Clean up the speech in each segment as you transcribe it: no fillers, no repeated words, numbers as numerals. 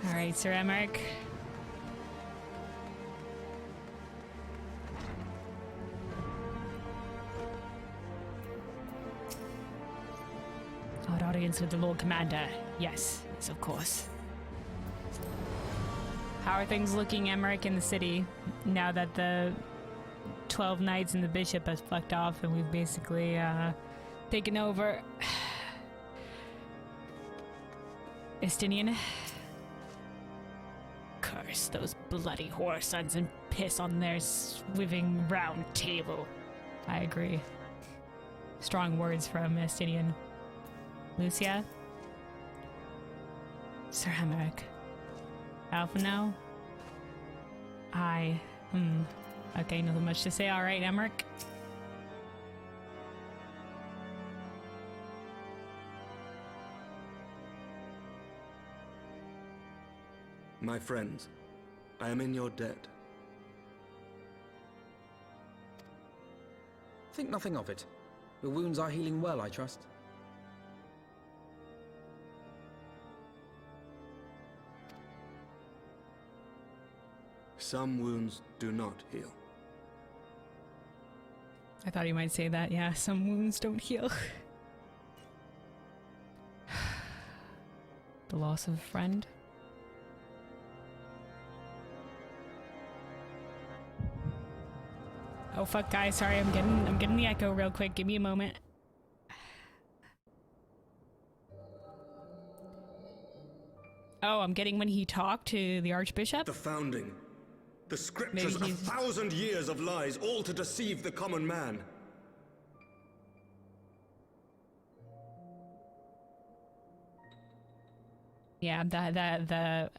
Alright, Sir Aymeric. Our audience with the Lord Commander. Yes, yes, of course. How are things looking, Aymeric, in the city, now that the 12 knights and the bishop has fucked off and we've basically taken over Estinian? Curse those bloody whore sons and piss on their swiving round table. I agree. Strong words from Estinian. Lucia? Sir Aymeric. Alpha now? Okay, nothing much to say. Alright, Aymeric. My friends, I am in your debt. Think nothing of it. Your wounds are healing well, I trust. Some wounds do not heal. I thought you might say that. Yeah, some wounds don't heal. The loss of a friend. Oh fuck, guys! Sorry, I'm getting the echo real quick. Give me a moment. Oh, I'm getting when he talked to the Archbishop. The founding. The scriptures, 1,000 years of lies, all to deceive the common man. Yeah, the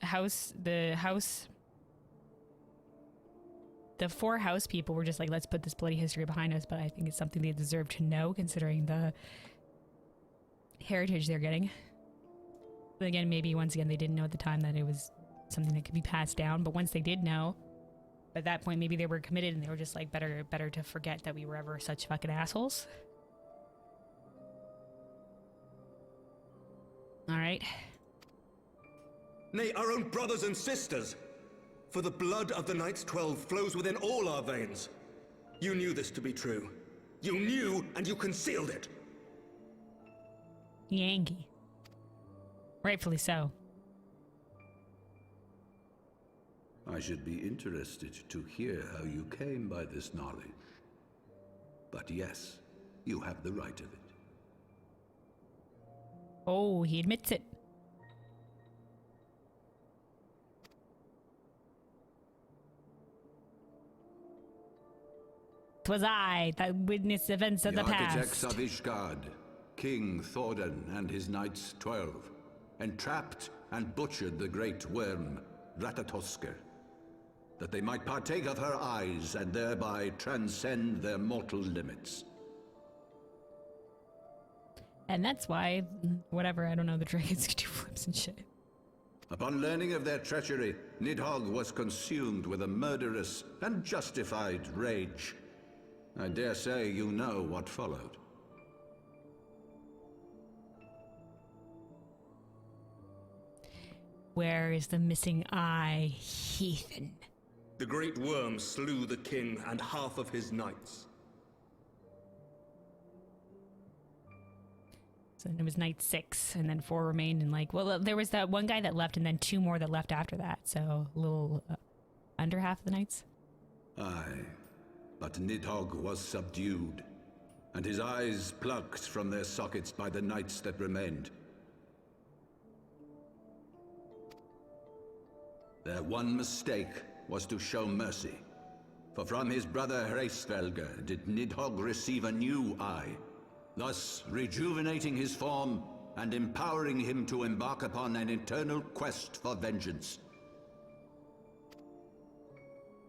four house people were just like, let's put this bloody history behind us, but I think it's something they deserve to know considering the heritage they're getting. But again, maybe once again they didn't know at the time that it was something that could be passed down, but once they did know, at that point maybe they were committed and they were just like, better to forget that we were ever such fucking assholes. Alright. Nay, our own brothers and sisters! For the blood of the Knights 12 flows within all our veins. You knew this to be true. You knew, and you concealed it. Yankee. Rightfully so. I should be interested to hear how you came by this knowledge. But yes, you have the right of it. Oh, he admits it. 'Twas I that witnessed events of the past. The architects of Ishgard, King Thordan and his Knights 12, entrapped and butchered the great worm, Ratatosker, that they might partake of her eyes and thereby transcend their mortal limits. And that's why, whatever, I don't know, the dragons can do flips and shit. Upon learning of their treachery, Nidhogg was consumed with a murderous and justified rage. I dare say you know what followed. Where is the missing eye, heathen? The great worm slew the king and half of his knights. So it was night 6, and then 4 remained, and like, well, there was that one guy that left, and then 2 more that left after that, so a little under half of the knights. Aye, but Nidhogg was subdued, and his eyes plucked from their sockets by the knights that remained. Their one mistake was to show mercy, for from his brother Hreisvelger did Nidhogg receive a new eye, thus rejuvenating his form and empowering him to embark upon an eternal quest for vengeance.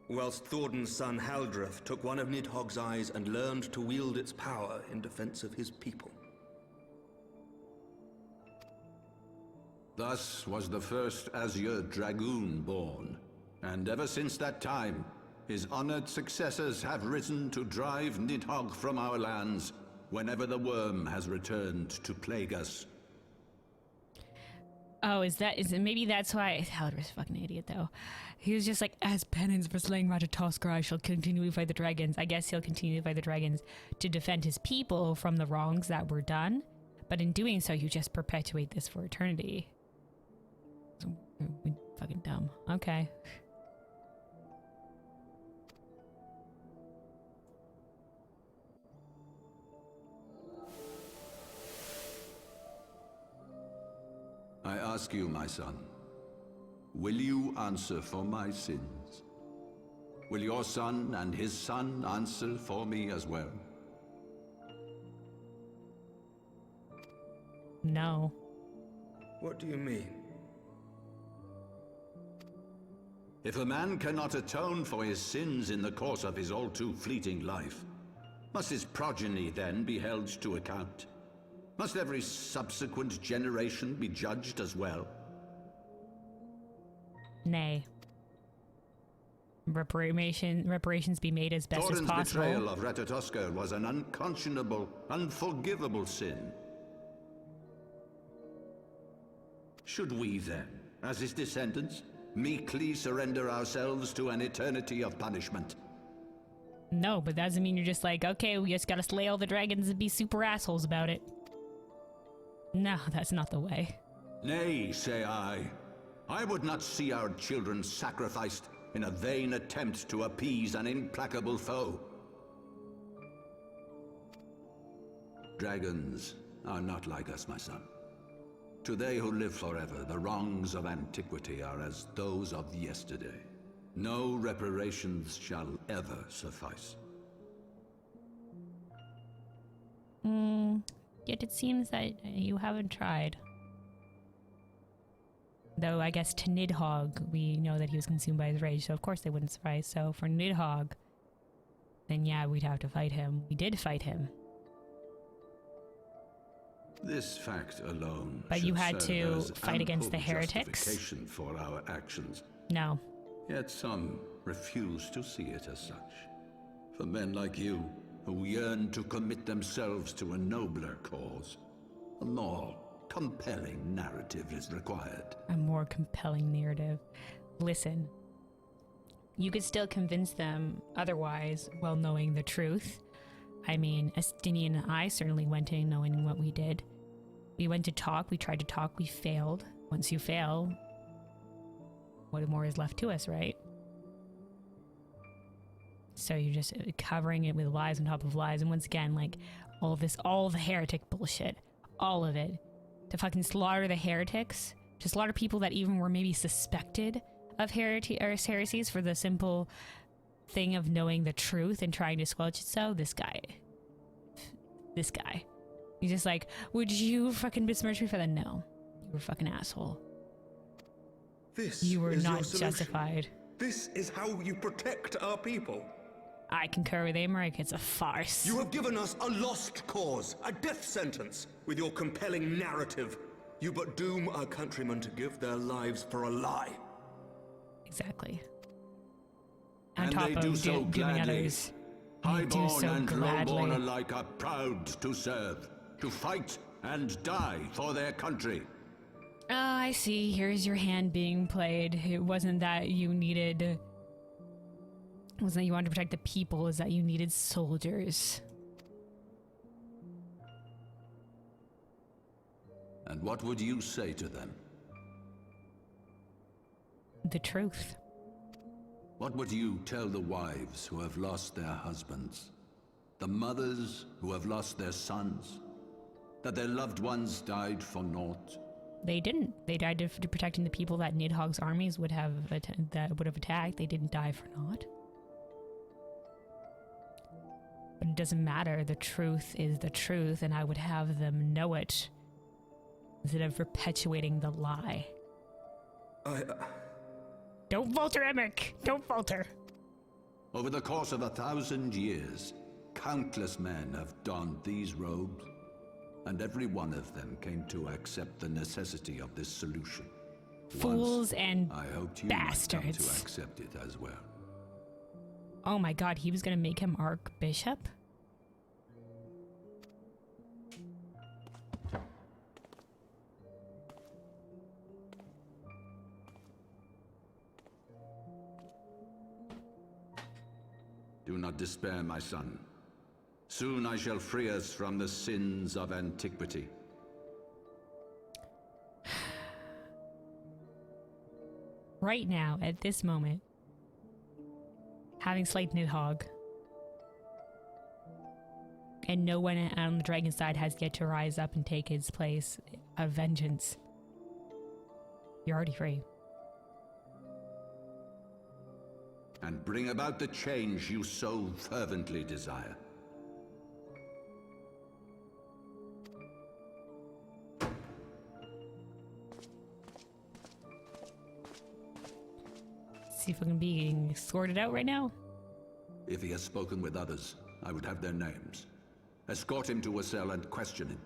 Whilst Thordan's son Haldreth took one of Nidhogg's eyes and learned to wield its power in defense of his people. Thus was the first Azure Dragoon born, and ever since that time, his honored successors have risen to drive Nidhogg from our lands whenever the worm has returned to plague us. Oh, is it maybe that's why Haldra's a fucking idiot though. He was just like, as penance for slaying Ratatoskr, I shall continue to fight the dragons. I guess he'll continue to fight the dragons to defend his people from the wrongs that were done. But in doing so, you just perpetuate this for eternity. So, fucking dumb. Okay. I ask you, my son, will you answer for my sins? Will your son and his son answer for me as well? No. What do you mean? If a man cannot atone for his sins in the course of his all too fleeting life, must his progeny then be held to account? Must every subsequent generation be judged as well? Nay. Reparations be made as best as Thorin's possible. betrayal of Ratatoskr was an unconscionable, unforgivable sin. Should we then, as his descendants, meekly surrender ourselves to an eternity of punishment? No, but that doesn't mean you're just like, okay, we just gotta slay all the dragons and be super assholes about it. No, that's not the way. Nay, say I. I would not see our children sacrificed in a vain attempt to appease an implacable foe. Dragons are not like us, my son. To they who live forever, the wrongs of antiquity are as those of yesterday. No reparations shall ever suffice. Yet it seems that you haven't tried. Though I guess to Nidhogg, we know that he was consumed by his rage, so of course they wouldn't suffice. So for Nidhogg, then yeah, we'd have to fight him. We did fight him. This fact alone But should you had serve to as fight against the ample heretics? justification for our actions. No. Yet some refuse to see it as such. For men like you, who yearn to commit themselves to a nobler cause, a more compelling narrative is required. A more compelling narrative. Listen, you could still convince them otherwise while knowing the truth. I mean, Estinian and I certainly went in knowing what we did. We went to talk, we tried to talk, we failed. Once you fail, what more is left to us, right? So you're just covering it with lies on top of lies. And once again, like, all of this, all the heretic bullshit, all of it. To fucking slaughter the heretics, to slaughter people that even were maybe suspected of heresies for the simple thing of knowing the truth and trying to squelch it. So this guy, he's just like, would you fucking besmirch me for that? No, you were a fucking asshole. You were not justified. This is how you protect our people. I concur with Aymeric. It's a farce. You have given us a lost cause, a death sentence. With your compelling narrative, you but doom our countrymen to give their lives for a lie. Exactly. On And top they of do so dooming gladly. others. They do Highborn so and lowborn gladly. alike are proud to serve, to fight and die for their country. Oh, I see. Here's your hand being played. It wasn't that you needed... It wasn't that you wanted to protect the people. It was that you needed soldiers. And what would you say to them? The truth. What would you tell the wives who have lost their husbands? The mothers who have lost their sons? That their loved ones died for naught? They didn't. They died to protecting the people that Nidhogg's armies would have attacked. They didn't die for naught. But it doesn't matter. The truth is the truth, and I would have them know it instead of perpetuating the lie. Don't falter, Aymeric! Don't falter! Over the course of 1,000 years, countless men have donned these robes, and every one of them came to accept the necessity of this solution. Fools and I hoped you might come to bastards. accept it as well. Oh my god, he was gonna make him Archbishop? Do not despair, my son. Soon I shall free us from the sins of antiquity. Right now, at this moment, having slayed Nidhogg, and no one on the dragon side has yet to rise up and take his place of vengeance, you're already free. And bring about the change you so fervently desire. See if I can be sorted out right now. If he has spoken with others, I would have their names. Escort him to a cell and question him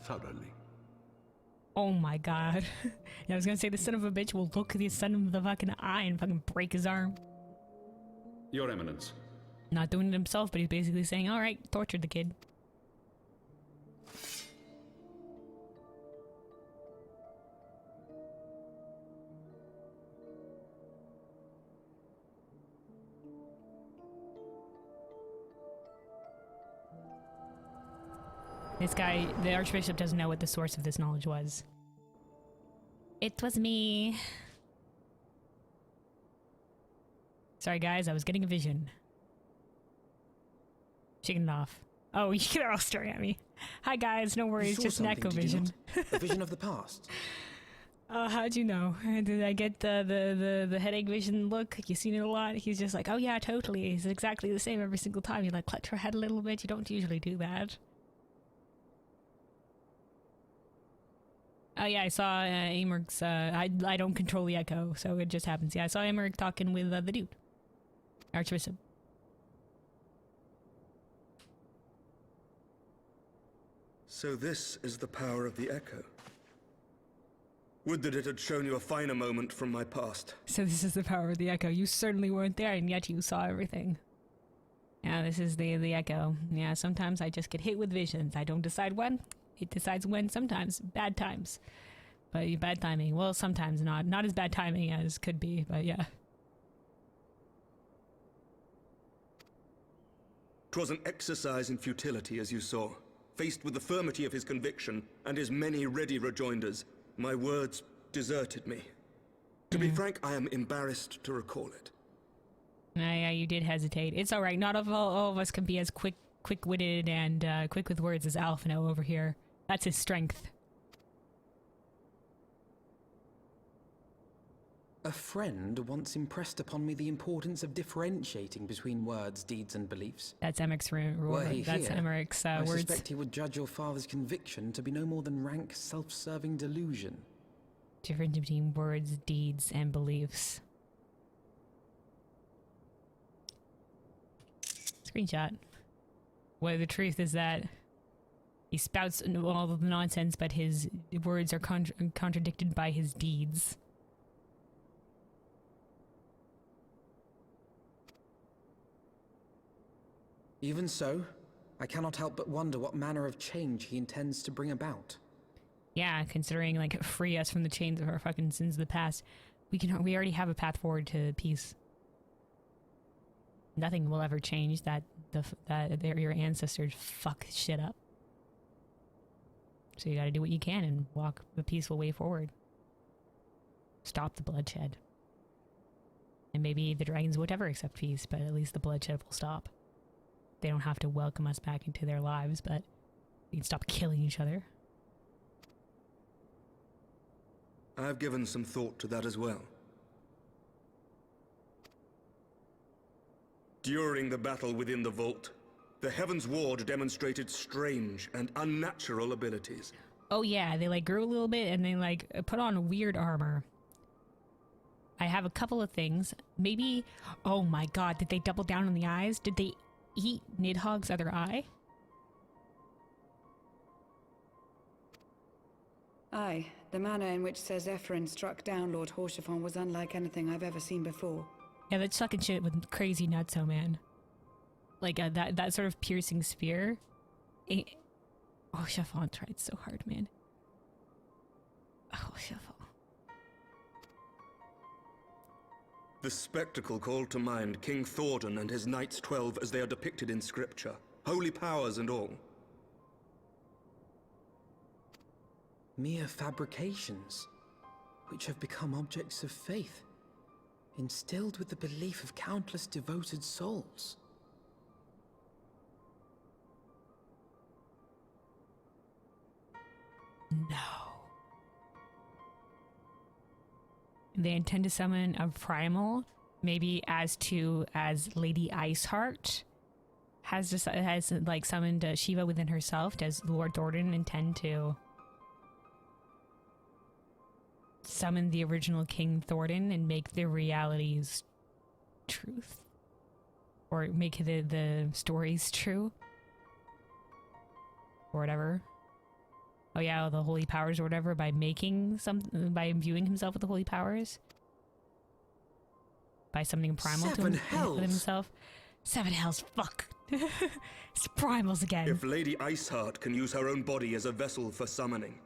thoroughly. Oh my god. Yeah, I was gonna say the son of a bitch will look the son of the fucking eye and fucking break his arm. Your Eminence. Not doing it himself, but he's basically saying, alright, torture the kid. This guy, the Archbishop, doesn't know what the source of this knowledge was. It was me. Sorry guys, I was getting a vision. Shaking it off. Oh, they're all staring at me. Hi guys, no worries, just an echo vision. A vision of the past. How'd you know? Did I get the headache vision look? You seen it a lot? He's just like, oh yeah, totally. It's exactly the same every single time. You like clutch your head a little bit. You don't usually do that. Oh yeah, I saw Aymeric's, I don't control the echo, so it just happens. Yeah, I saw Aymeric talking with the dude. Archbishop. So this is the power of the echo. Would that it had shown you a finer moment from my past. So this is the power of the echo. You certainly weren't there, and yet you saw everything. Yeah, this is the echo. Yeah, sometimes I just get hit with visions. I don't decide when. It decides when, sometimes. Bad times. But bad timing. Well, sometimes not. Not as bad timing as could be, but yeah. 'Twas an exercise in futility, as you saw. Faced with the firmity of his conviction and his many ready rejoinders, my words deserted me. To be frank, I am embarrassed to recall it. Yeah, you did hesitate. It's alright. Not all of us can be as quick-witted and quick with words as Alphino over here. That's his strength. A friend once impressed upon me the importance of differentiating between words, deeds, and beliefs. That's Emmeric's Were he That's here, Emmeric's I words. suspect he would judge your father's conviction to be no more than rank, self-serving delusion. Difference between words, deeds, and beliefs. Screenshot. Well, the truth is that he spouts all of the nonsense, but his words are contradicted by his deeds. Even so, I cannot help but wonder what manner of change he intends to bring about. Yeah, considering like free us from the chains of our fucking sins of the past, we already have a path forward to peace. Nothing will ever change that your ancestors fuck shit up. So you gotta do what you can and walk the peaceful way forward. Stop the bloodshed. And maybe the dragons would ever accept peace, but at least the bloodshed will stop. They don't have to welcome us back into their lives, but we can stop killing each other. I've given some thought to that as well. During the battle within the vault, the Heavensward demonstrated strange and unnatural abilities. Oh yeah, they like grew a little bit and they like put on weird armor. I have a couple of things. Maybe, oh my god, did they double down on the eyes? Did they eat Nidhogg's other eye? Aye, the manner in which Sir Zephyrin struck down Lord Horschiffon was unlike anything I've ever seen before. Yeah, that's sucking shit with crazy nutso, man. Like that sort of piercing spear. Oh, Chiffon tried so hard, man. Oh, Chiffon. The spectacle called to mind King Thordan and his Knights 12 as they are depicted in scripture. Holy powers and all. Mere fabrications, which have become objects of faith, instilled with the belief of countless devoted souls. No. They intend to summon a primal, maybe as Lady Iceheart has like summoned Shiva within herself. Does Lord Thordan intend to summon the original King Thordan and make the realities truth? Or make the stories true? Or whatever. Oh yeah, the holy powers or whatever, by imbuing himself with the holy powers? By summoning a primal to himself? 7 hells, fuck. It's primals again. If Lady Iceheart can use her own body as a vessel for summoning,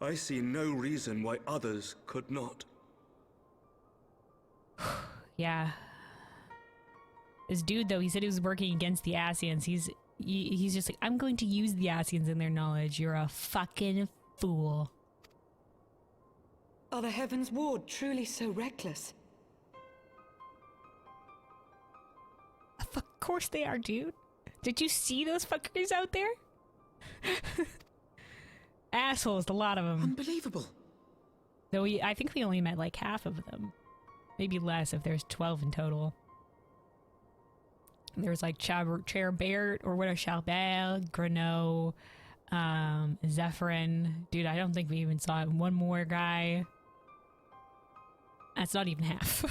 I see no reason why others could not. Yeah. This dude, though, he said he was working against the Ascians. He's just like, I'm going to use the Ascians and their knowledge. You're a fucking fool. Are the Heavensward truly so reckless? Of course they are, dude. Did you see those fuckers out there? Assholes, a lot of them. Unbelievable. Though I think we only met like half of them. Maybe less if there's 12 in total. There's like Charbert or what, Chalbert, Grano, Zephyrin. Dude, I don't think we even saw one more guy. That's not even half.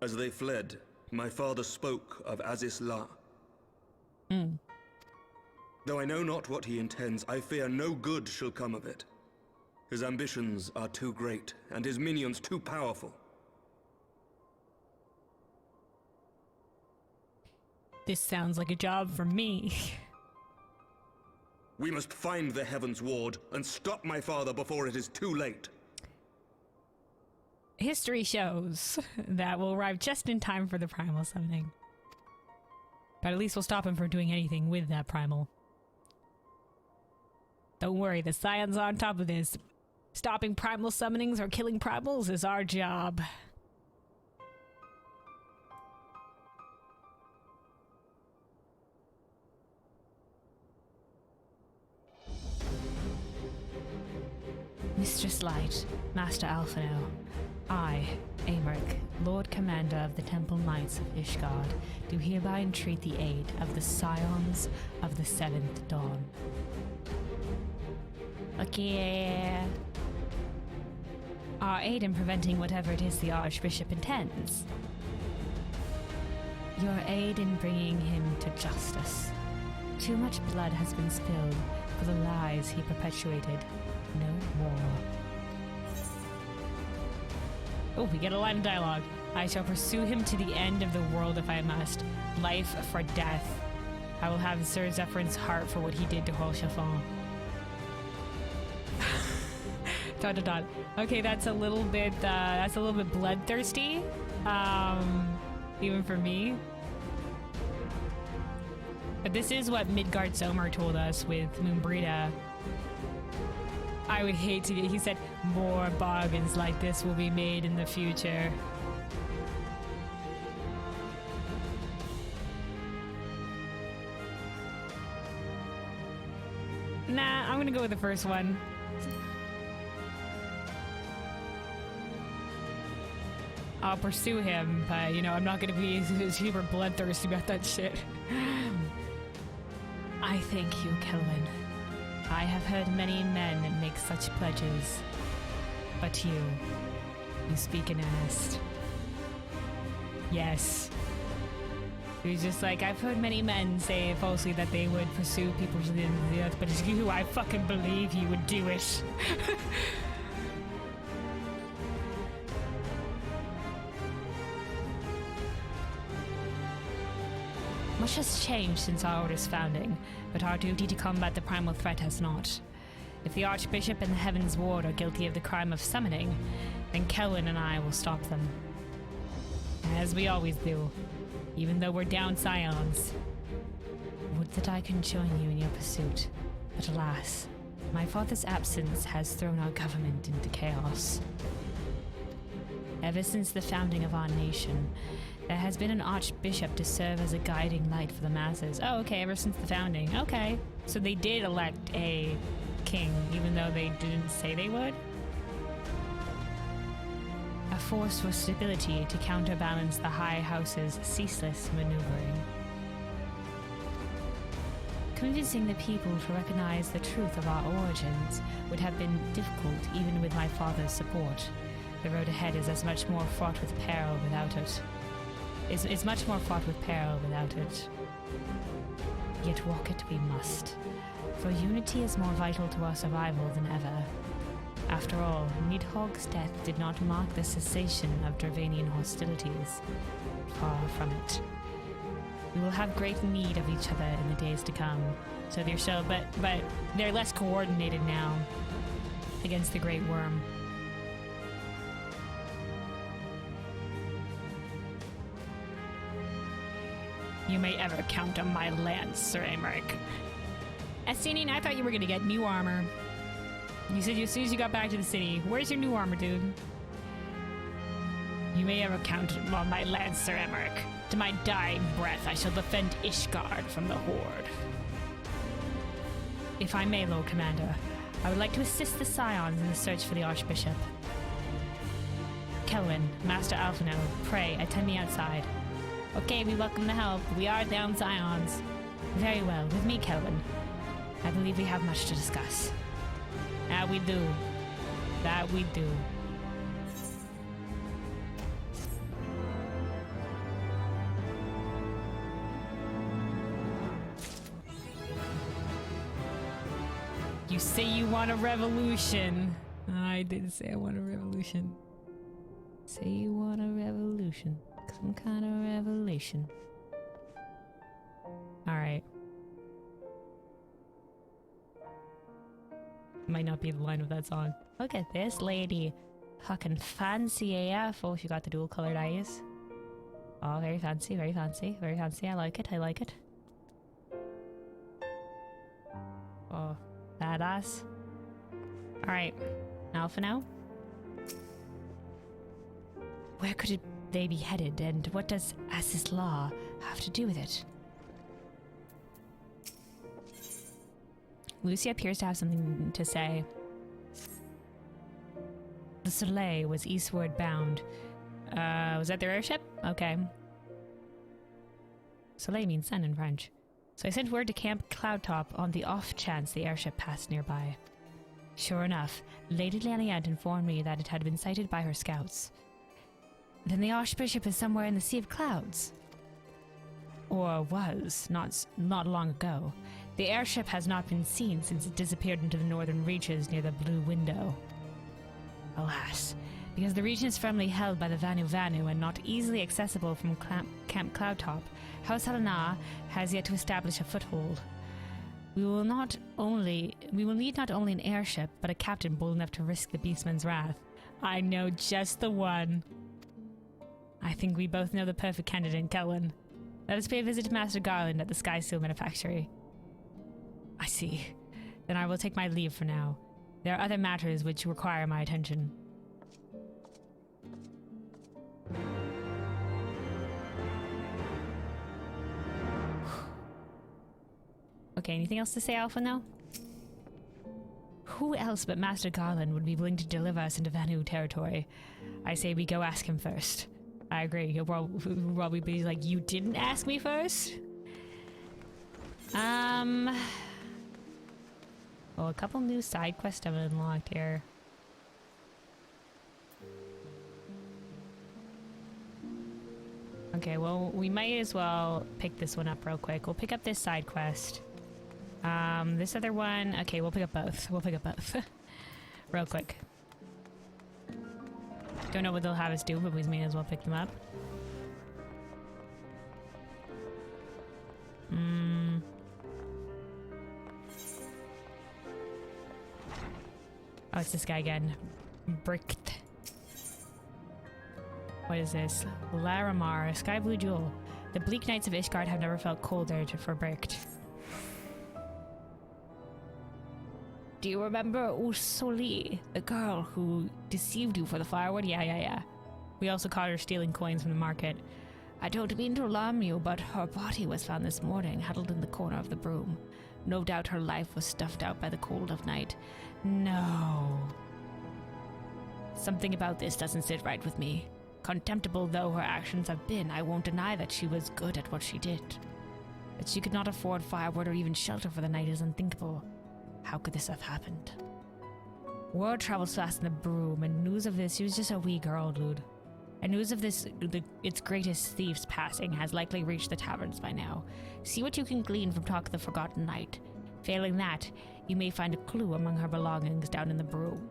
As they fled, my father spoke of Azys La. Though I know not what he intends, I fear no good shall come of it. His ambitions are too great, and his minions too powerful. This sounds like a job for me. We must find the Heavensward and stop my father before it is too late. History shows that we'll arrive just in time for the primal summoning. But at least we'll stop him from doing anything with that primal. Don't worry, the Scion's on top of this. Stopping primal summonings or killing primals is our job. Mistress Light, Master Alphino, I, Aymeric, Lord Commander of the Temple Knights of Ishgard, do hereby entreat the aid of the Scions of the Seventh Dawn. Okay. Our aid in preventing whatever it is the Archbishop intends. Your aid in bringing him to justice. Too much blood has been spilled for the lies he perpetuated. No more. Oh, we get a line of dialogue. I shall pursue him to the end of the world if I must. Life for death. I will have Sir Zephyr's heart for what he did to Holchafon. Dot dot dot. Okay, that's a little bit bloodthirsty. Even for me. But this is what Midgard Zomer told us with Moonbrita. I would hate to get, he said, more bargains like this will be made in the future. Nah, I'm gonna go with the first one. I'll pursue him, but, you know, I'm not gonna be super bloodthirsty about that shit. I thank you, Kelvin. I have heard many men make such pledges, but you speak in earnest. Yes. He was just like, I've heard many men say falsely that they would pursue people to the end of the earth, but it's you, I fucking believe you would do it. Much has changed since our order's founding, but our duty to combat the primal threat has not. If the Archbishop and the Heavensward are guilty of the crime of summoning, then Kelwyn and I will stop them. As we always do, even though we're down scions. Would that I can join you in your pursuit, but alas, my father's absence has thrown our government into chaos. Ever since the founding of our nation, there has been an Archbishop to serve as a guiding light for the masses. Oh, okay, ever since the founding. Okay. So they did elect a king, even though they didn't say they would? A force for stability to counterbalance the High House's ceaseless maneuvering. Convincing the people to recognize the truth of our origins would have been difficult even with my father's support. The road ahead is as much more fraught with peril without it. Is much more fraught with peril without it. Yet walk it we must, for unity is more vital to our survival than ever. After all, Nidhogg's death did not mark the cessation of Dravanian hostilities. Far from it. We will have great need of each other in the days to come. So they're still, but they're less coordinated now against the Great Worm. You may ever count on my lance, Sir Aymeric. Estinine, I thought you were gonna get new armor. You said as soon as you got back to the city. Where's your new armor, dude? You may ever count on my lance, Sir Aymeric. To my dying breath, I shall defend Ishgard from the Horde. If I may, Lord Commander, I would like to assist the Scions in the search for the Archbishop. Kelwyn, Master Alphino, pray, attend me outside. Okay, we welcome the help. We are down Scions. Very well, with me, Kelwyn. I believe we have much to discuss. That we do. That we do. You say you want a revolution. I did say I want a revolution. Say you want a revolution. Some kind of revelation. Alright. Might not be the line of that song. Look at this lady. Fucking fancy AF. Oh, she got the dual colored eyes. Oh, very fancy, very fancy, very fancy. I like it, I like it. Oh, badass. Alright. Now for now. Where could they be headed, and what does Azys law have to do with it? Lucy appears to have something to say. The Soleil was eastward bound. Was that their airship? Okay. Soleil means sun in French. So I sent word to Camp Cloudtop on the off chance the airship passed nearby. Sure enough, Lady Laniant informed me that it had been sighted by her scouts. Then the Archbishop is somewhere in the Sea of Clouds. Or was, not long ago. The airship has not been seen since it disappeared into the northern reaches near the Blue Window. Alas, because the region is firmly held by the Vanu Vanu and not easily accessible from Camp Cloudtop, House Helena has yet to establish a foothold. We will need not only an airship, but a captain bold enough to risk the Beastman's wrath. I know just the one. I think we both know the perfect candidate in Kelwyn. Let us pay a visit to Master Garland at the Sky Seal Manufactory. I see. Then I will take my leave for now. There are other matters which require my attention. Okay, anything else to say, Alpha, now? Who else but Master Garland would be willing to deliver us into Vanu territory? I say we go ask him first. I agree. He'll probably be like, you didn't ask me first? Oh, a couple new side quests have unlocked here. Okay, well, we might as well pick this one up real quick. We'll pick up this side quest. This other one... Okay, we'll pick up both. We'll pick up both. Real quick. Don't know what they'll have us do, but we may as well pick them up. Oh, it's this guy again. Bricked. What is this? Laramar, a sky blue jewel. The bleak nights of Ishgard have never felt colder for Bricked. Do you remember Ursuli, the girl who deceived you for the firewood? Yeah. We also caught her stealing coins from the market. I don't mean to alarm you, but her body was found this morning, huddled in the corner of the broom. No doubt her life was stuffed out by the cold of night. No. Something about this doesn't sit right with me. Contemptible though her actions have been, I won't deny that she was good at what she did. That she could not afford firewood or even shelter for the night is unthinkable. How could this have happened? Word travels fast in the broom, and news of this, she was just a wee girl, dude. And news of this, its greatest thief's passing, has likely reached the taverns by now. See what you can glean from Talk of the Forgotten Night. Failing that, you may find a clue among her belongings down in the broom.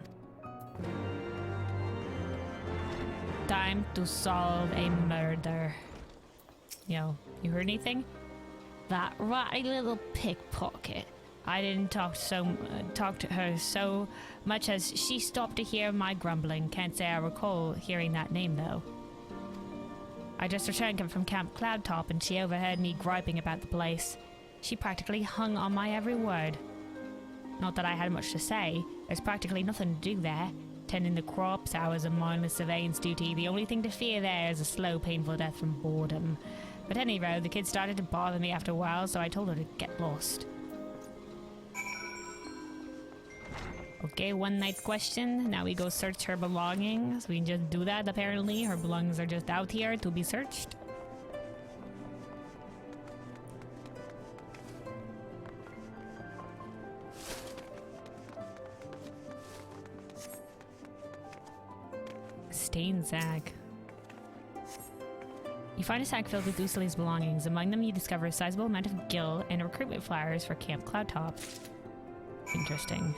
Time to solve a murder. Yo, you heard anything? That ratty little pickpocket. I didn't talk to her so much as she stopped to hear my grumbling. Can't say I recall hearing that name, though. I just returned from Camp Cloudtop, and she overheard me griping about the place. She practically hung on my every word. Not that I had much to say. There's practically nothing to do there. Tending the crops, hours of mindless surveillance duty. The only thing to fear there is a slow, painful death from boredom. But anyway, the kid started to bother me after a while, so I told her to get lost. Okay, one night question. Now we go search her belongings. We can just do that, apparently. Her belongings are just out here to be searched. Stain sack. You find a sack filled with Usuli's belongings. Among them, you discover a sizable amount of gil and recruitment flyers for Camp Cloudtop. Interesting.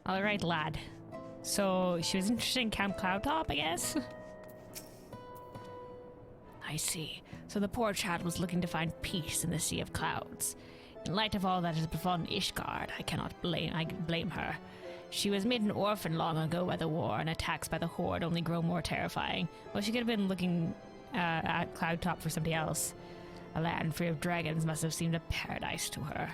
Alright, lad. So, she was interested in Camp Cloudtop, I guess? I see. So the poor child was looking to find peace in the Sea of Clouds. In light of all that has befallen Ishgard, I cannot blame her. She was made an orphan long ago by the war, and attacks by the Horde only grow more terrifying. Well, she could have been looking at Cloudtop for somebody else. A land free of dragons must have seemed a paradise to her.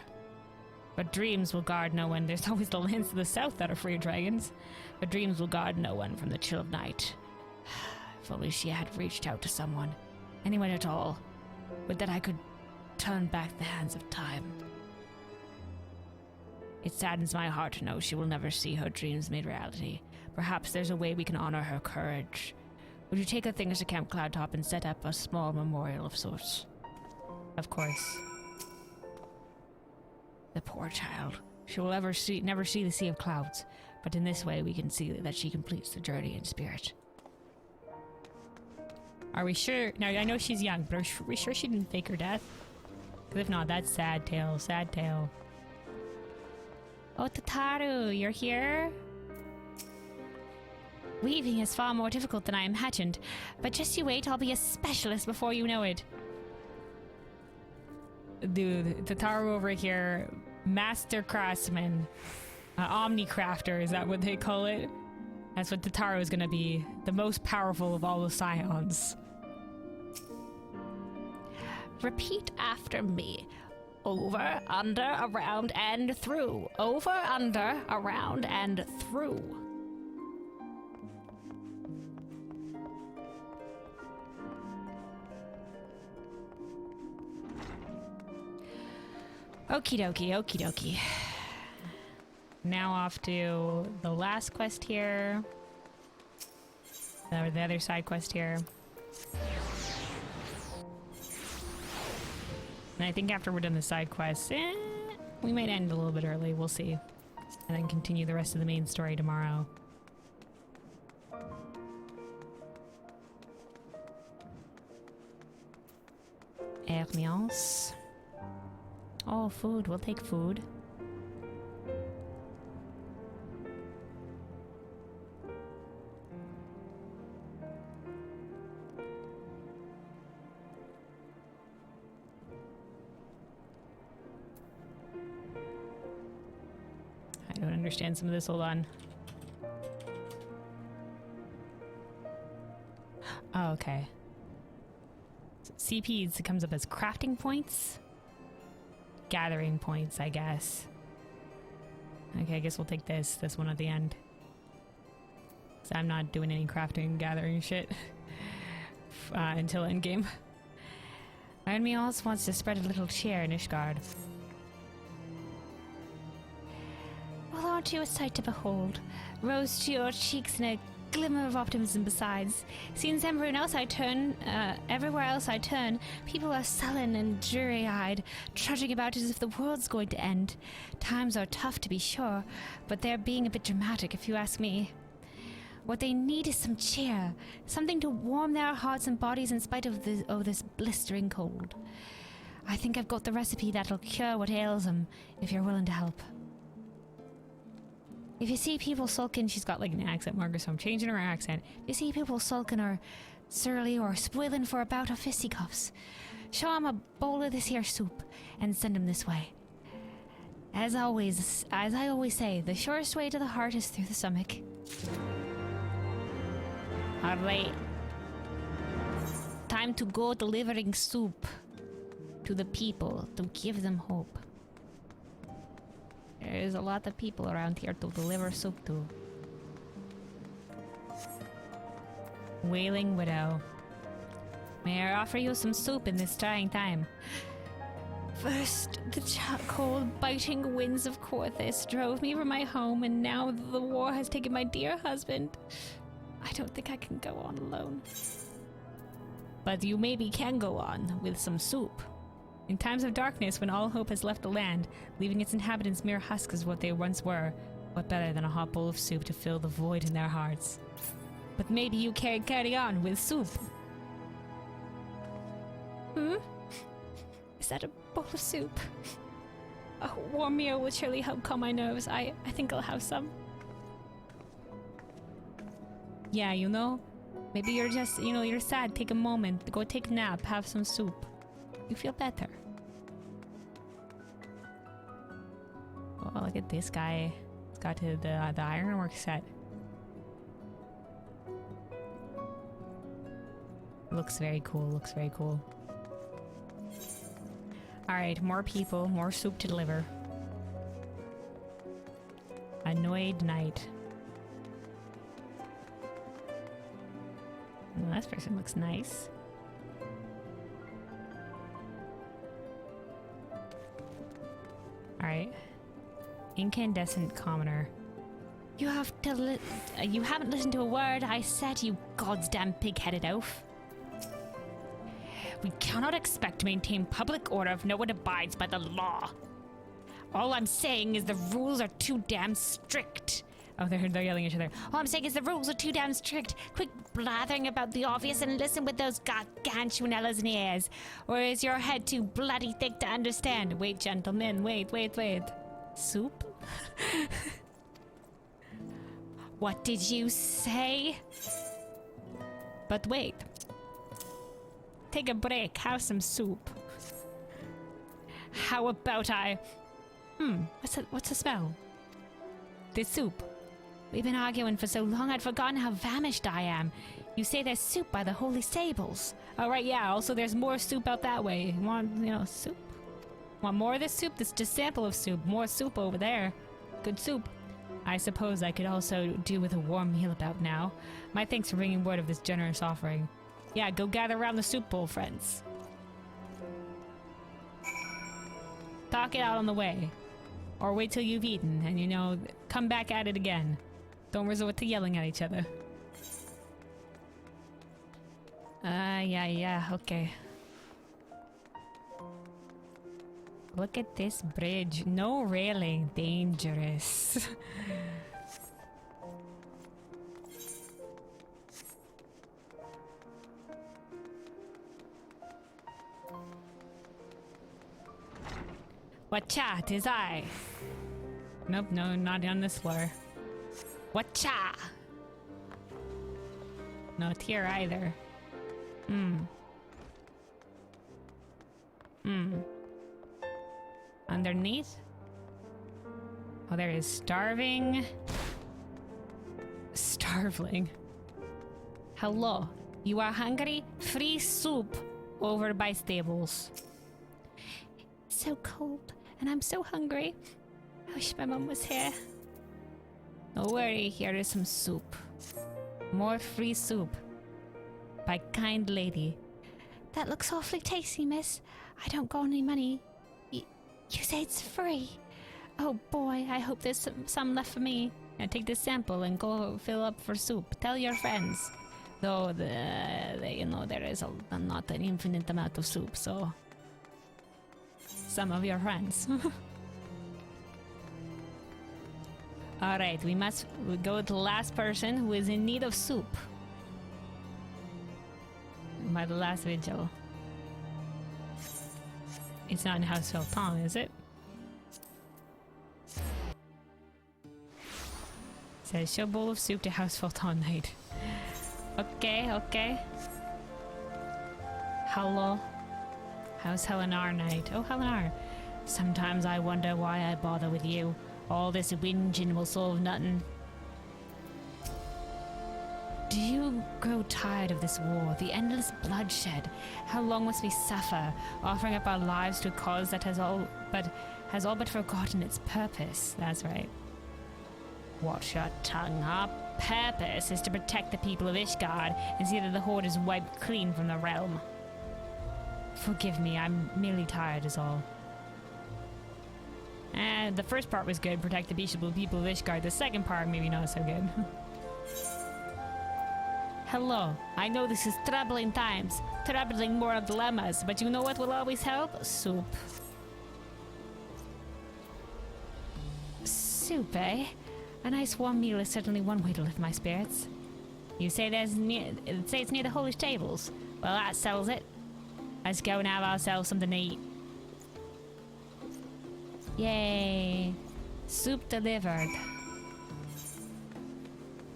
But dreams will guard no one. There's always the lands to the south that are free of dragons. But dreams will guard no one from the chill of night. If only she had reached out to someone. Anyone at all. Would that I could turn back the hands of time. It saddens my heart to know she will never see her dreams made reality. Perhaps there's a way we can honor her courage. Would you take her things to Camp Cloudtop and set up a small memorial of sorts? Of course. The poor child. She will never see the Sea of Clouds, but in this way we can see that she completes the journey in spirit. Are we sure? Now, I know she's young, but are we sure she didn't fake her death? Because if not, that's sad tale, sad tale. Oh, Tataru, you're here? Weaving is far more difficult than I imagined, but just you wait, I'll be a specialist before you know it. Dude, Tataru over here, master craftsman, omni-crafter, is that what they call it? That's what Tataru is gonna be, the most powerful of all the scions. Repeat after me. Over, under, around, and through. Over, under, around, and through. Okie dokie, okie dokie. Now off to the last quest here. Or the other side quest here. And I think after we're done the side quests, we might end a little bit early, we'll see. And then continue the rest of the main story tomorrow. Hermiance. Oh, food. We'll take food. I don't understand some of this. Hold on. Oh, okay. So CPs comes up as crafting points? Gathering points, I guess. Okay, I guess we'll take this one at the end. So I'm not doing any crafting, gathering shit until endgame. My enemy also wants to spread a little cheer in Ishgard. Well, aren't you a sight to behold? Rose to your cheeks and a glimmer of optimism besides. Seems everywhere else I turn, people are sullen and dreary-eyed, trudging about as if the world's going to end. Times are tough to be sure, but they're being a bit dramatic if you ask me. What they need is some cheer, something to warm their hearts and bodies in spite of this blistering cold. I think I've got the recipe that'll cure what ails them, if you're willing to help. If you see people sulking, she's got like an accent marker, so I'm changing her accent. If you see people sulking or surly or spoiling for a bout of fisticuffs, show 'em a bowl of this here soup and send 'em this way. As I always say, the surest way to the heart is through the stomach. Alright. Time to go delivering soup to the people to give them hope. There's a lot of people around here to deliver soup to. Wailing Widow. May I offer you some soup in this trying time? First, the cold, biting winds of Corthis drove me from my home, and now the war has taken my dear husband. I don't think I can go on alone. But you maybe can go on with some soup. In times of darkness, when all hope has left the land, leaving its inhabitants mere husks as what they once were, what better than a hot bowl of soup to fill the void in their hearts? But maybe you can carry on with soup. Is that a bowl of soup? A warm meal would surely help calm my nerves. I think I'll have some. Yeah, you know, maybe you're just, you're sad. Take a moment, go take a nap, have some soup. You feel better. Oh, look at this guy. He's got the ironwork set. Looks very cool, looks very cool. Alright, more people, more soup to deliver. Annoyed Knight. Oh, this person looks nice. Alright. Incandescent Commoner. You haven't listened to a word I said, you goddamn pig-headed oaf. We cannot expect to maintain public order if no one abides by the law. All I'm saying is the rules are too damn strict. Oh, they're yelling at each other. All I'm saying is the rules are too damn strict. Quit blathering about the obvious and listen with those gargantuanellas in your ears. Or is your head too bloody thick to understand? Wait, gentlemen, wait. Soup? What did you say? But wait. Take a break, have some soup. How about what's the smell? This soup. We've been arguing for so long I'd forgotten how famished I am. You say there's soup by the holy stables. Oh, right, yeah, also there's more soup out that way. Want, soup? Want more of this soup? This is just a sample of soup. More soup over there. Good soup. I suppose I could also do with a warm meal about now. My thanks for bringing word of this generous offering. Yeah, go gather around the soup bowl, friends. Talk it out on the way. Or wait till you've eaten and, come back at it again. Don't resort to yelling at each other. Yeah, okay. Look at this bridge. No railing. Dangerous. Whatcha, 'tis I. Nope, no, not on this floor. Whatcha? Not here either. Underneath? Oh, there is starving. Starveling. Hello. You are hungry? Free soup over by stables. It's so cold, and I'm so hungry. I wish my mom was here. Don't worry, here is some soup. More free soup. By kind lady. That looks awfully tasty, miss. I don't got any money. You say it's free? Oh boy, I hope there's some left for me. Now take this sample and go fill up for soup. Tell your friends. Though, you know, there is not an infinite amount of soup, so... Some of your friends. Alright, we must go to the last person who is in need of soup. By the last vigil. It's not in House Felton, is it? Says show bowl of soup to House Felton Knight. Okay, okay. Hello. How's Helenar Knight? Oh, Helenar. Sometimes I wonder why I bother with you. All this whinging will solve nothing. Do you grow tired of this war, the endless bloodshed? How long must we suffer, offering up our lives to a cause that has all but forgotten its purpose? That's right. Watch your tongue. Our purpose is to protect the people of Ishgard and see that the Horde is wiped clean from the realm. Forgive me, I'm merely tired is all. And the first part was good, protect the peaceable people of Ishgard. The second part, maybe not so good. Hello, I know this is troubling times, troubling moral dilemmas, but you know what will always help? Soup. Soup, eh? A nice warm meal is certainly one way to lift my spirits. You say it's near the Holy Tables. Well, that settles it. Let's go and have ourselves something to eat. Yay! Soup delivered.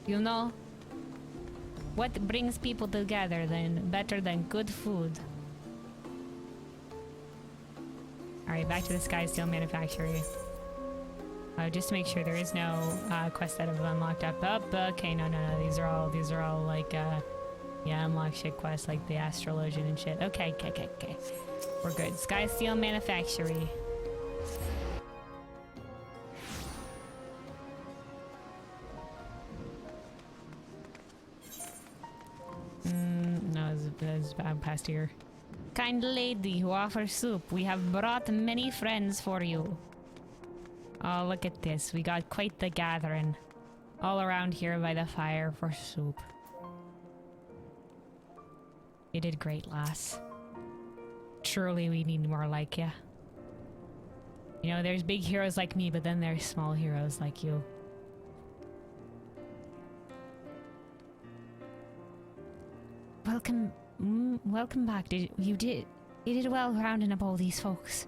You know, what brings people together then better than good food? Alright, back to the Sky Steel Manufactory. Just to make sure there is no quests that have unlocked up. Okay, no. These are all like, yeah, unlock shit quests like the Astrologian and shit. Okay. We're good. Sky Steel Manufactory. No, it's past here. Kind lady who offers soup, we have brought many friends for you. Oh, look at this. We got quite the gathering. All around here by the fire for soup. You did great, lass. Truly, we need more like ya. You know, there's big heroes like me, but then there's small heroes like you. Welcome back. You did well rounding up all these folks.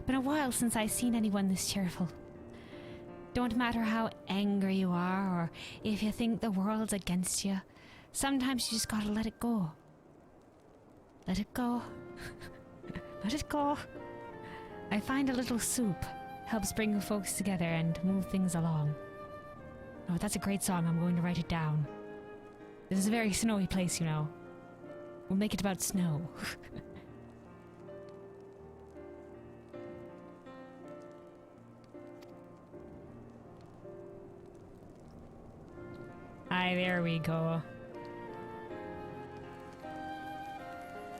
Been a while since I've seen anyone this cheerful. Don't matter how angry you are, or if you think the world's against you, sometimes you just gotta let it go. Let it go. Let it go. I find a little soup helps bring folks together and move things along. Oh, that's a great song. I'm going to write it down. This is a very snowy place, you know. We'll make it about snow. Aye, there we go.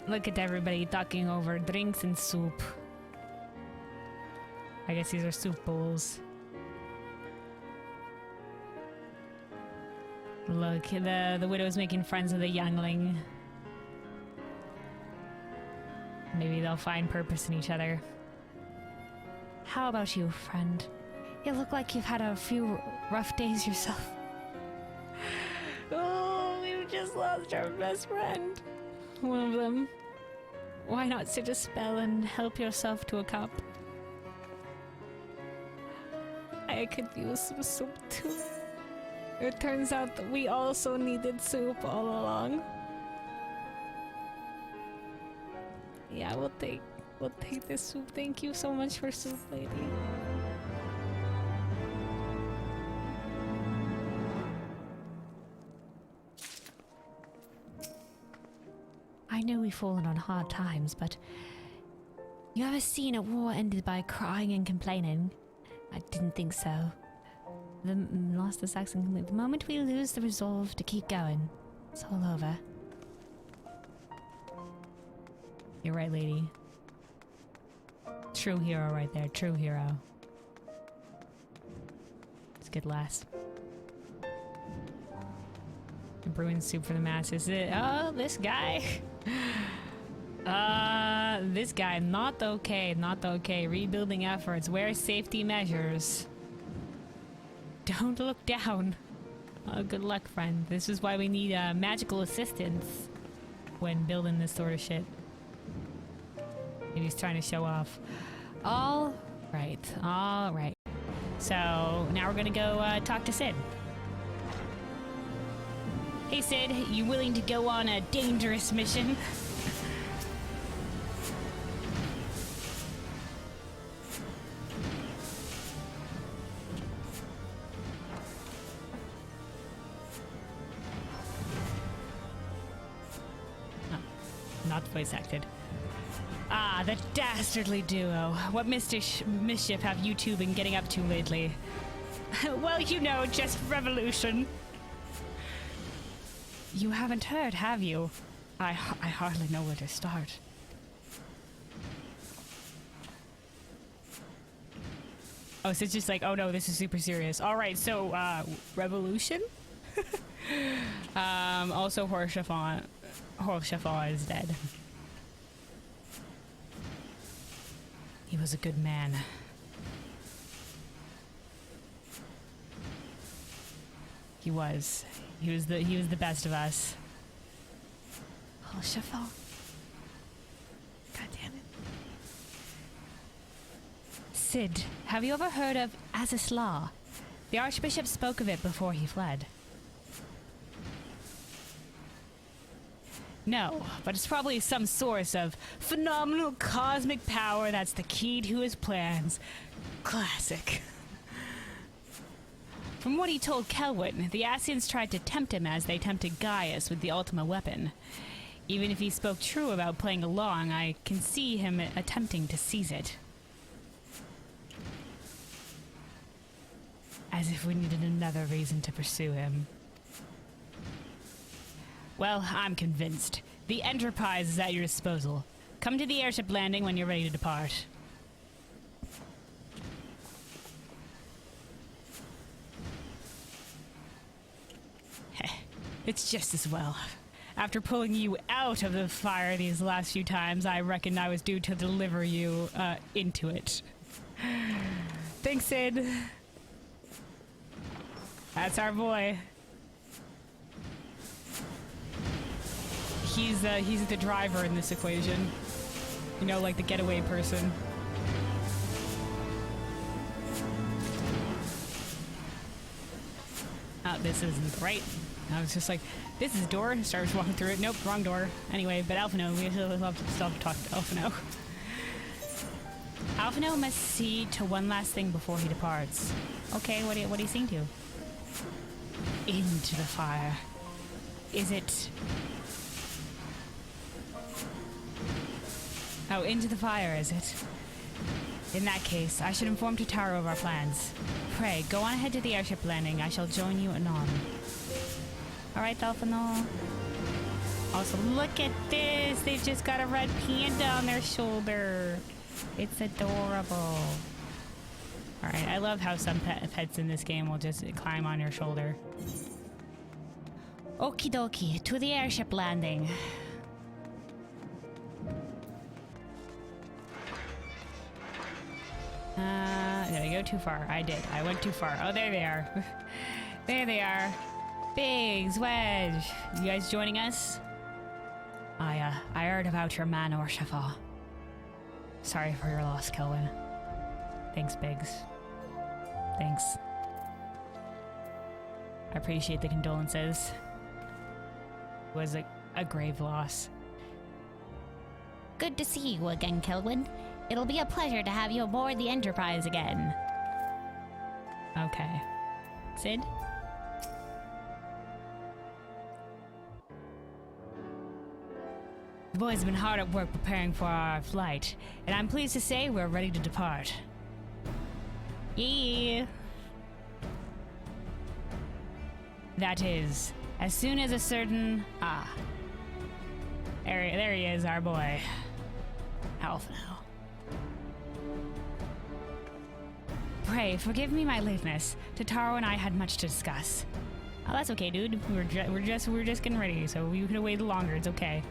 Look at everybody talking over drinks and soup. I guess these are soup bowls. Look, the widow's making friends with a youngling. Maybe they'll find purpose in each other. How about you, friend? You look like you've had a few rough days yourself. Oh, we've just lost our best friend. One of them. Why not sit a spell and help yourself to a cup? I could use some soup too. It turns out that we also needed soup all along. Yeah, we'll take this soup. Thank you so much for soup, lady. I know we've fallen on hard times, but you ever seen a war ended by crying and complaining? I didn't think so. Lost the Saxon complete. The moment we lose the resolve to keep going, it's all over. You're right, lady. True hero right there. True hero. It's good lass. Brewing soup for the masses. Oh, this guy. This guy. Not okay. Not okay. Rebuilding efforts. Wear safety measures. Don't look down. Oh, good luck, friend. This is why we need magical assistance when building this sort of shit. And he's trying to show off. All right. All right. So now we're gonna go talk to Cid. Hey Cid, you willing to go on a dangerous mission? No, not voice acted. Ah, the dastardly duo. What mischief have you two been getting up to lately? Well, you know, just revolution. You haven't heard, have you? I hardly know where to start. Oh, so it's just like, oh no, this is super serious. Alright, so, revolution? Also Horshaffon is dead. He was a good man. He was. He was the best of us. Oh, Horshaffon. God damn it. Cid, have you ever heard of Azys law? The Archbishop spoke of it before he fled. No, but it's probably some source of phenomenal cosmic power that's the key to his plans. Classic. From what he told Kelwyn, the Ascians tried to tempt him as they tempted Gaius with the Ultima weapon. Even if he spoke true about playing along, I can see him attempting to seize it. As if we needed another reason to pursue him. Well, I'm convinced. The Enterprise is at your disposal. Come to the airship landing when you're ready to depart. It's just as well. After pulling you out of the fire these last few times, I reckon I was due to deliver you into it. Thanks, Cid. That's our boy. He's the driver in this equation. You know, like the getaway person. Oh, this isn't right. I was just like, this is a door. Started walking through it. Nope, wrong door. Anyway, but Alphino, we still have to talk to Alphino. Alphino must see to one last thing before he departs. Okay, what are you seeing to? Into the fire. Is it... Oh, into the fire, is it? In that case, I should inform Totaro of our plans. Pray, go on ahead to the airship landing. I shall join you anon. Alright, Alphino. Also, look at this! They've just got a red panda on their shoulder. It's adorable. Alright, I love how some pets in this game will just climb on your shoulder. Okie dokie, to the airship landing. Did I go too far? I did. I went too far. Oh, there they are. There they are. Biggs, Wedge. You guys joining us? I heard about your man, Thanks. I appreciate the condolences. It was a grave loss. Good to see you again, Kelwyn. It'll be a pleasure to have you aboard the Enterprise again. Okay. Sid? The boys have been hard at work preparing for our flight, and I'm pleased to say we're ready to depart. Yeah. That is, as soon as a certain... There he is, our boy. Alpha now. Pray, forgive me my lateness. Tataro and I had much to discuss. Oh, that's okay, dude. We're just getting ready, so we could have waited longer. It's okay.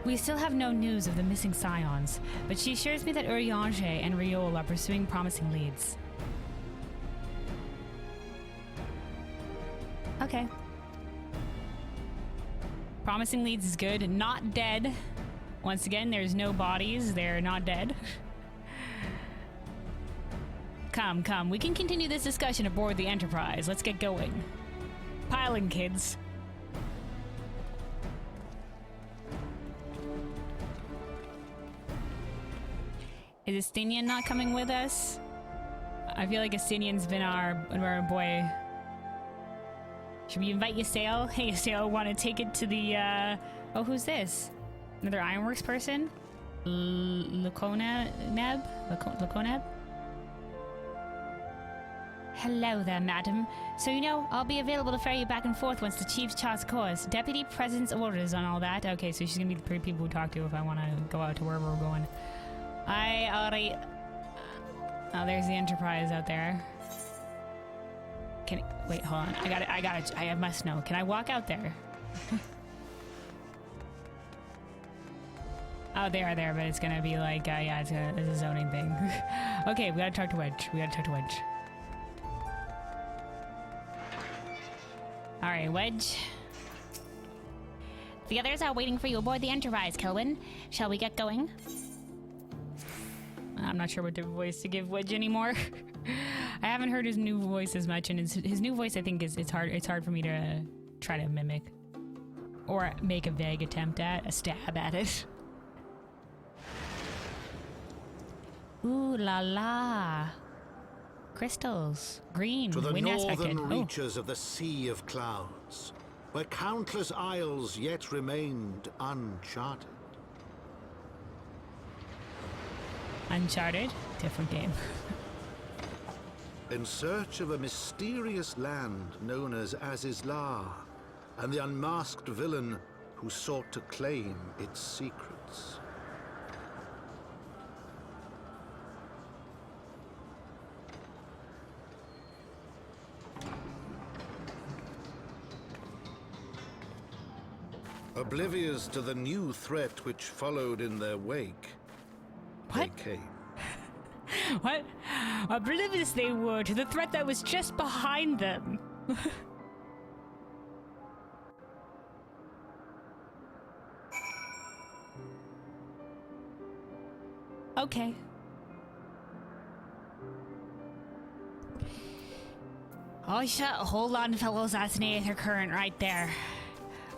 We still have no news of the missing scions, but she assures me that Urianger and Riol are pursuing promising leads. Okay. Promising leads is good. Not dead. Once again, there's no bodies. They're not dead. Come. We can continue this discussion aboard the Enterprise. Let's get going. Piling, kids. Is Estinian not coming with us? I feel like Estinian's been our boy. Should we invite Ysael? Hey, Ysael, want to take it to the, oh, who's this? Another Ironworks person? Laconab? Hello there, madam. So you know, I'll be available to ferry you back and forth once the Chief charts course. Deputy President's orders on all that. Okay, so she's gonna be the pretty people who talk to if I want to go out to wherever we're going. I already... Oh, there's the Enterprise out there. Wait, hold on. I must know. Can I walk out there? Oh, they are there, but it's gonna be like, yeah, it's a zoning thing. Okay, we gotta talk to Wedge. Alright, Wedge. The others are waiting for you aboard the Enterprise, Kelwyn. Shall we get going? I'm not sure what different voice to give Wedge anymore. I haven't heard his new voice as much, and his new voice, I think, it's hard for me to try to mimic or make a vague attempt at a stab at it. Ooh la la! Crystals, green, to the wind aspected. northern reaches of the Sea of Clouds, where countless isles yet remained uncharted. Uncharted, different game. In search of a mysterious land known as Azys and the unmasked villain who sought to claim its secrets. Oblivious to the new threat which followed in their wake, What? they came. What? Oblivious they were to the threat that was just behind them. Okay. Oh shit, hold on fellows, that's an Aether current right there.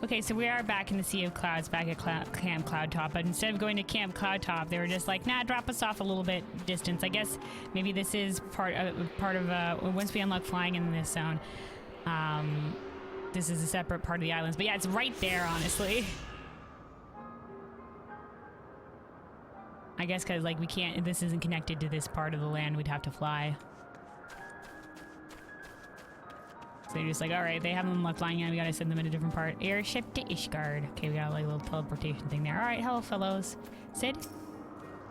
Okay, so we are back in the Sea of Clouds, back at Camp Cloudtop, but instead of going to Camp Cloudtop, they were just like, nah, drop us off a little bit distance. I guess maybe this is part of once we unlock flying in this zone, this is a separate part of the islands. But yeah, it's right there, honestly. I guess because, like, we can't, this isn't connected to this part of the land, we'd have to fly. So they're just like, alright, they haven't unlocked flying yet, we gotta send them in a different part. Airship to Ishgard. Okay, we got like a little teleportation thing there. Alright, hello fellows. Sid?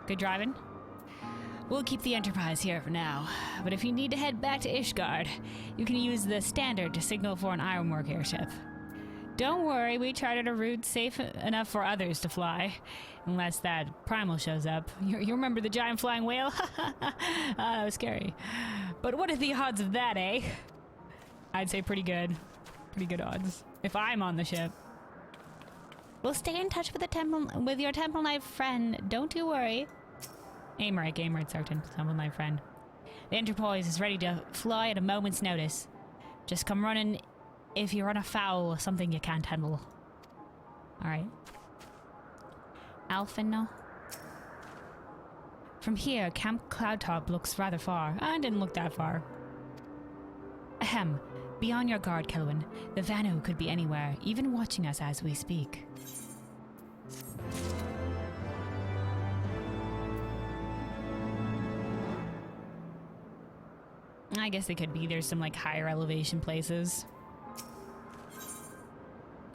Good driving? We'll keep the Enterprise here for now, but if you need to head back to Ishgard, you can use the Standard to signal for an Ironwork airship. Don't worry, we charted a route safe enough for others to fly. Unless that Primal shows up. You remember the giant flying whale? That was scary. But what are the odds of that, eh? I'd say pretty good. Pretty good odds. If I'm on the ship. We'll stay in touch with your Temple Knight friend. Don't you worry. Aymeric, Aymeric's our Temple Knight friend. The Enterprise is ready to fly at a moment's notice. Just come running if you run afoul of something you can't handle. Alright. Alphino. From here, Camp Cloudtop looks rather far. I didn't look that far. Ahem. Be on your guard, Kelwyn. The Vanu could be anywhere, even watching us as we speak. I guess they could be. There's some like higher elevation places.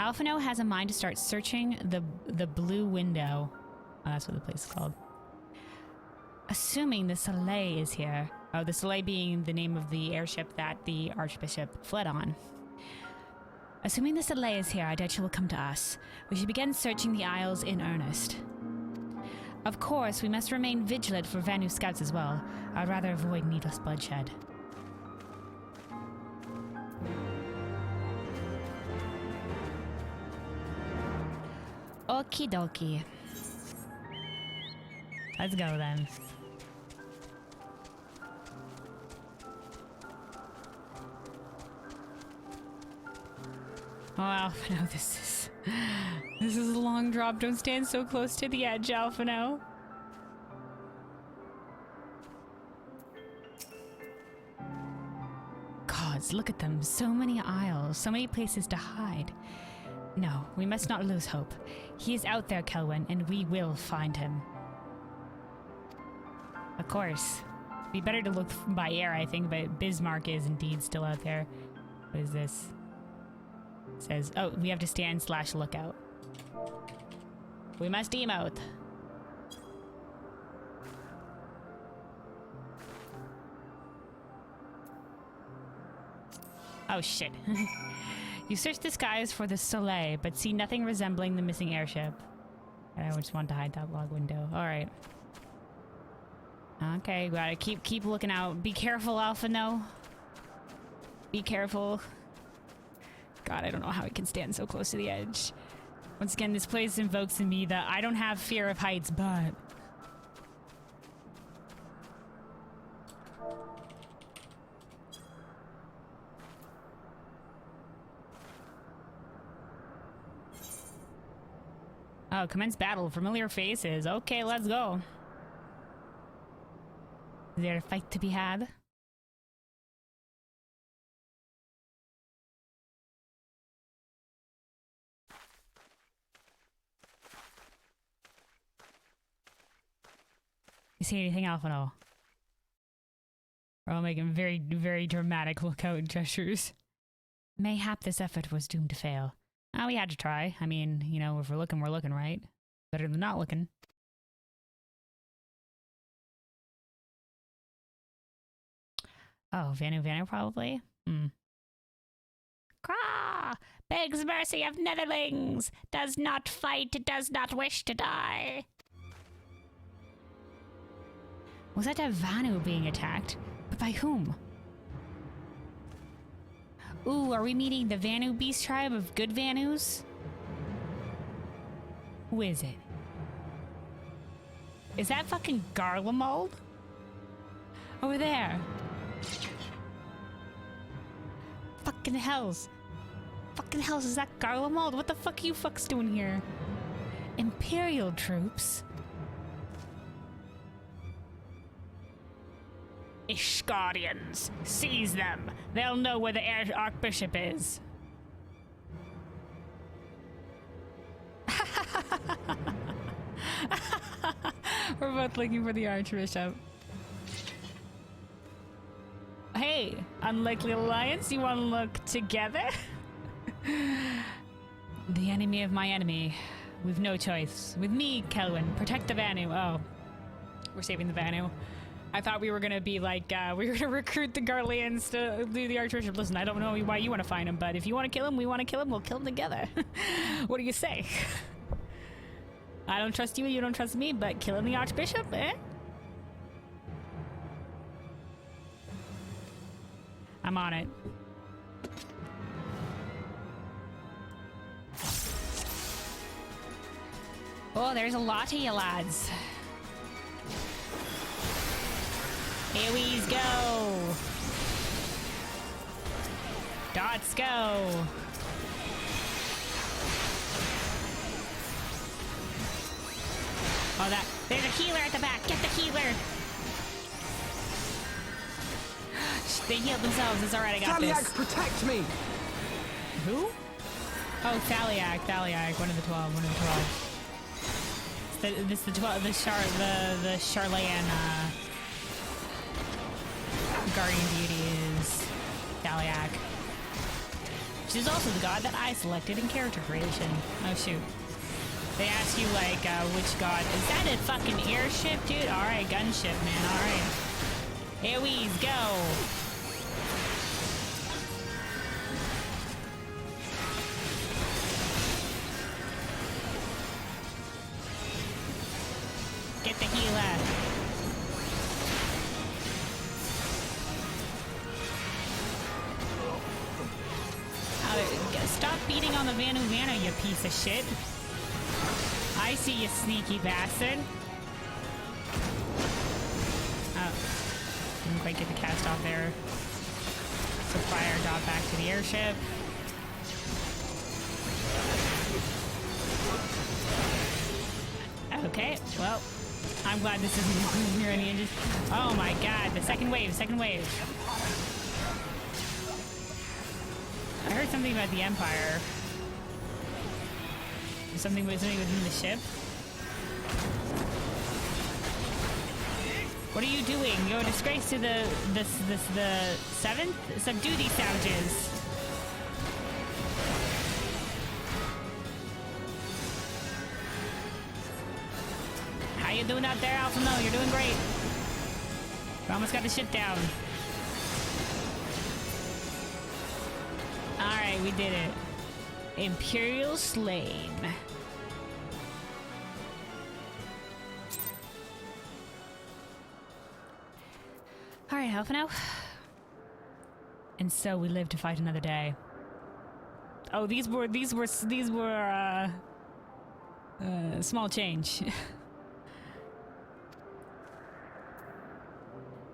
Alphino has a mind to start searching the blue window. Oh, that's what the place is called. Assuming the Soleil is here. Oh, the Soleil being the name of the airship that the Archbishop fled on. Assuming the Soleil is here, I doubt she will come to us. We should begin searching the Isles in earnest. Of course, we must remain vigilant for Vanu scouts as well. I'd rather avoid needless bloodshed. Okie dokie. Let's go then. Oh, Alphino, this is a long drop. Don't stand so close to the edge, Alphino. Gods, look at them. So many aisles, so many places to hide. No, we must not lose hope. He is out there, Kelwyn, and we will find him. Of course. Be better to look by air, I think, but Bismarck is indeed still out there. What is this? It says, oh, we have to stand / lookout. We must emote. Oh, shit. You search the skies for the Soleil, but see nothing resembling the missing airship. I just want to hide that log window. Alright. Okay, gotta keep looking out. Be careful, Alphino. Be careful. God, I don't know how I can stand so close to the edge. Once again, this place invokes in me that I don't have fear of heights, but... Oh, commence battle. Familiar faces. Okay, let's go. Is there a fight to be had? You see anything, Alphino? We're all making very, very dramatic lookout gestures. Mayhap this effort was doomed to fail. Oh, we had to try. I mean, you know, if we're looking, right? Better than not looking. Oh, Vanu probably? Craw! Begs mercy of netherlings! Does not fight, does not wish to die! Was that a Vanu being attacked? But by whom? Ooh, are we meeting the Vanu Beast tribe of good Vanus? Who is it? Is that fucking Garlemald? Over there. Fucking hells. Fucking hells, is that Garlemald? What the fuck are you fucks doing here? Imperial troops? Ishgardians. Seize them. They'll know where the Archbishop is. We're both looking for the Archbishop. Hey, unlikely alliance, you want to look together? The enemy of my enemy. We've no choice. With me, Kelwyn, protect the Vanu. Oh, we're saving the Vanu. I thought we were gonna be like, we were gonna recruit the Garleans to do the Archbishop. Listen, I don't know why you want to find him, but if you want to kill him, we want to kill him, we'll kill him together. What do you say? I don't trust you, you don't trust me, but killing the Archbishop, eh? I'm on it. Oh, there's a lot of you lads. Here we go. Dots go. Oh, there's a healer at the back. Get the healer. They healed themselves. It's alright. I got Thaliak, this. protect me! Who? Oh, Thaliak, one of the 12, This the 12, the Charlayan, guardian deity is Thaliak. She's also the god that I selected in character creation. Oh, shoot. They ask you, like, which god. Is that a fucking airship, dude? Alright, gunship, man, alright. Here we go. Get the healer. Stop beating on the Vanu, you piece of shit. I see you, sneaky bastard. Oh. Didn't quite get the cast off there. So fire dot back to the airship. Okay, well, I'm glad this isn't near any engines. Oh my god, the second wave. I heard something about the Empire. Something within the ship. What are you doing? You're a disgrace to the 7th? Subdue these savages. How you doing out there, Alpha? No, you're doing great. We almost got the ship down. Alright, we did it. Imperial slain. Alright, Alpha now. And so we live to fight another day. Oh, these were small change.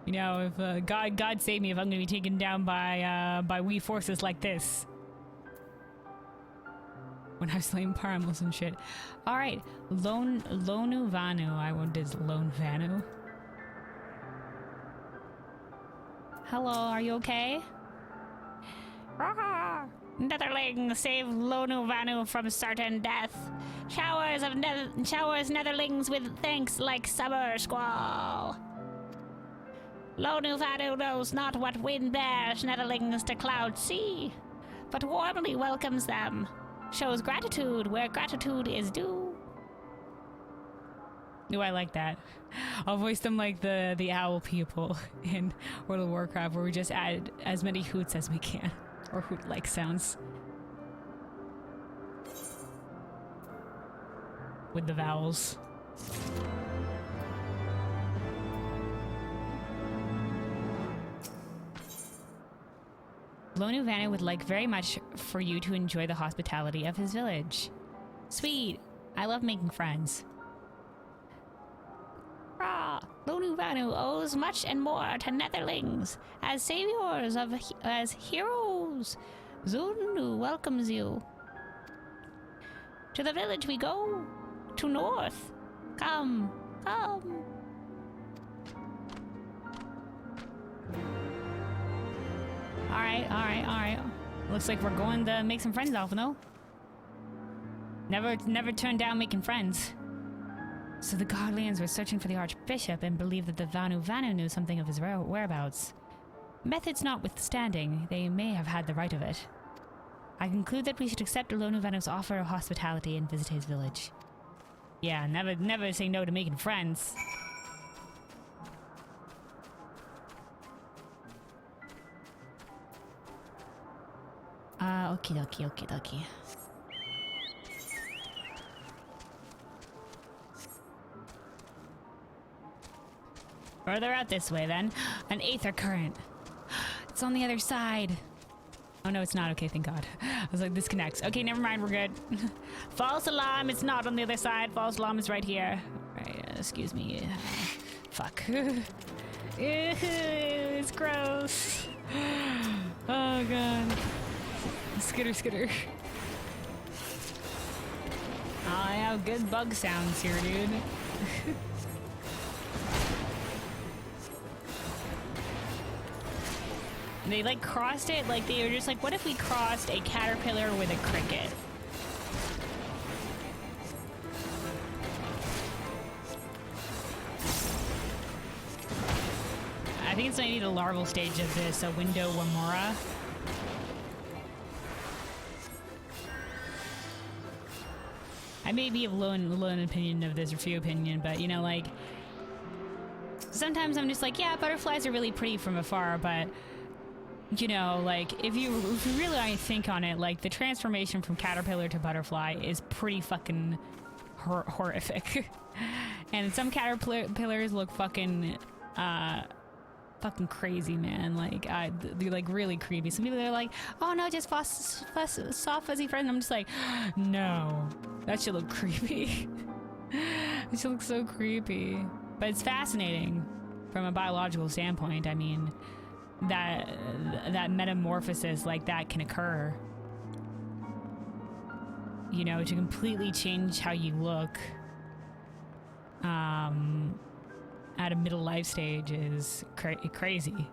You know, if God save me if I'm gonna be taken down by wee forces like this. When I've slain Paramos and shit. Alright, Lonu Vanu. I wanted Lone Vanu. Hello, are you okay? Netherling, save Lonu Vanu from certain death. Showers Netherlings with thanks like summer squall. Lonu Vanu knows not what wind bears Netherlings to cloud sea, but warmly welcomes them. Shows gratitude where gratitude is due. Do I like that? I'll voice them like the owl people in World of Warcraft, where we just add as many hoots as we can, or hoot-like sounds with the vowels. Lonu Vanu would like very much for you to enjoy the hospitality of his village. Sweet. I love making friends. Lonu Vanu owes much and more to Netherlings as saviors as heroes. Zundu welcomes you. To the village we go. To north. Come. Alright. Looks like we're going to make some friends, Alpha, no? Never turn down making friends. So the Godlands were searching for the Archbishop and believed that the Vanu knew something of his whereabouts. Methods notwithstanding, they may have had the right of it. I conclude that we should accept Lonu Vanu's offer of hospitality and visit his village. Yeah, never say no to making friends. Okie dokie. Further out this way, then. An aether current. It's on the other side. Oh, no, it's not. Okay, thank God. I was like, this connects. Okay, never mind. We're good. False alarm. It's not on the other side. False alarm is right here. Right, excuse me. Fuck. Ew, it's gross. Oh god. Skitter, skitter. Oh, I have good bug sounds here, dude. They like crossed it, like they were just like, what if we crossed a caterpillar with a cricket? I think it's maybe the larval stage of this, a window Wamora. I may be of low opinion of this, or few opinion, but you know, like, sometimes I'm just like, yeah, butterflies are really pretty from afar, but you know, like, if you really think on it, like, the transformation from caterpillar to butterfly is pretty fucking horrific. And some caterpillars look fucking crazy, man. Like, they're like really creepy. Some people are like, oh no, just soft fuzzy friend. I'm just like, no, that should look creepy. It should look so creepy. But it's fascinating from a biological standpoint. I mean, that metamorphosis like that can occur, you know, to completely change how you look at a middle life stage is crazy.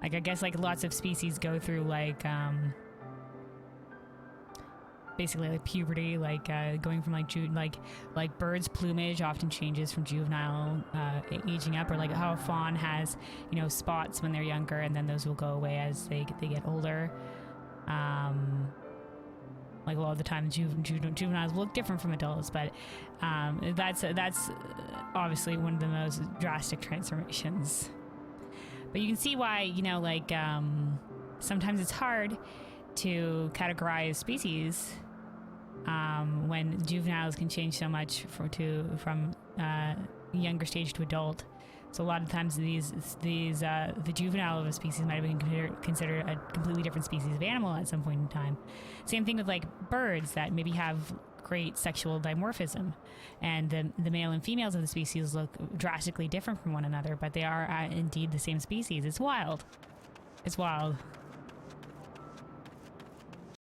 Like, I guess like lots of species go through like basically like puberty, like going from like birds' plumage often changes from juvenile aging up, or like how a fawn has, you know, spots when they're younger, and then those will go away as they get older. Like a lot of the time, juveniles look different from adults, but that's obviously one of the most drastic transformations. But you can see why, you know, like sometimes it's hard to categorize species when juveniles can change so much from younger stage to adult. So a lot of times the juvenile of a species might have been considered a completely different species of animal at some point in time. Same thing with like birds that maybe have great sexual dimorphism, and the male and females of the species look drastically different from one another, but they are indeed the same species. It's wild. It's wild.